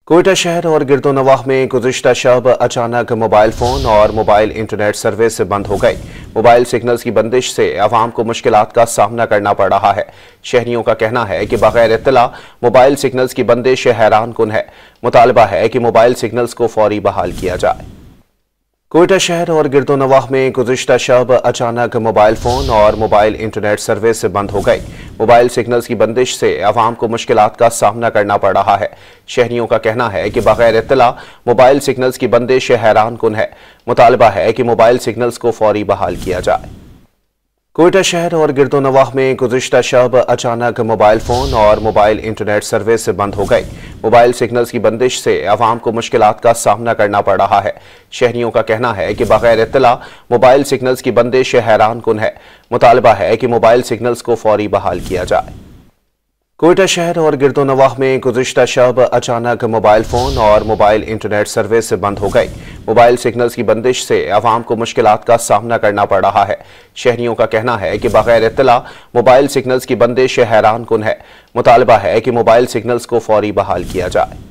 कोयटा शहर और गिरदोनवाह में गुज़िश्ता शब अचानक मोबाइल फ़ोन और मोबाइल इंटरनेट सर्विस बंद हो गई। मोबाइल सिग्नल्स की बंदिश से अवाम को मुश्किलात का सामना करना पड़ रहा है। शहरियों का कहना है कि बगैर इत्तला मोबाइल सिग्नल्स की बंदिश हैरान कुन है। मुतालबा है कि मोबाइल सिग्नल्स को फौरी बहाल किया जाए। कोयटा शहर और गिरदोनवाह में गुज़िश्ता शब अचानक मोबाइल फ़ोन और मोबाइल इंटरनेट सर्विस बंद हो गई। मोबाइल सिग्नल्स की बंदिश से अवाम को मुश्किलात का सामना करना पड़ रहा है। शहरियों का कहना है कि बगैर इत्तला मोबाइल सिग्नल्स की बंदिश हैरान कुन है। मुतालबा है कि मोबाइल सिग्नल्स को फौरी बहाल किया जाए। कोयटा शहर और गिरदोनवाह में गुज़िश्ता शब अचानक मोबाइल फ़ोन और मोबाइल इंटरनेट सर्विस बंद हो गई। मोबाइल सिग्नल्स की बंदिश से अवाम को मुश्किलात का सामना करना पड़ रहा है। शहरियों का कहना है कि बगैर इत्तला मोबाइल सिग्नल्स की बंदिश हैरान कुन है। मुतालबा है कि मोबाइल सिग्नल्स को फौरी बहाल किया जाए। कोयटा शहर और गिरदोनवाह में गुज़िश्ता शब अचानक मोबाइल फ़ोन और मोबाइल इंटरनेट सर्विस बंद हो गई। मोबाइल सिग्नल्स की बंदिश से अवाम को मुश्किलात का सामना करना पड़ रहा है। शहरियों का कहना है कि बगैर इत्तला मोबाइल सिग्नल्स की बंदिश हैरान कुन है। मुतालबा है कि मोबाइल सिग्नल्स को फौरी बहाल किया जाए।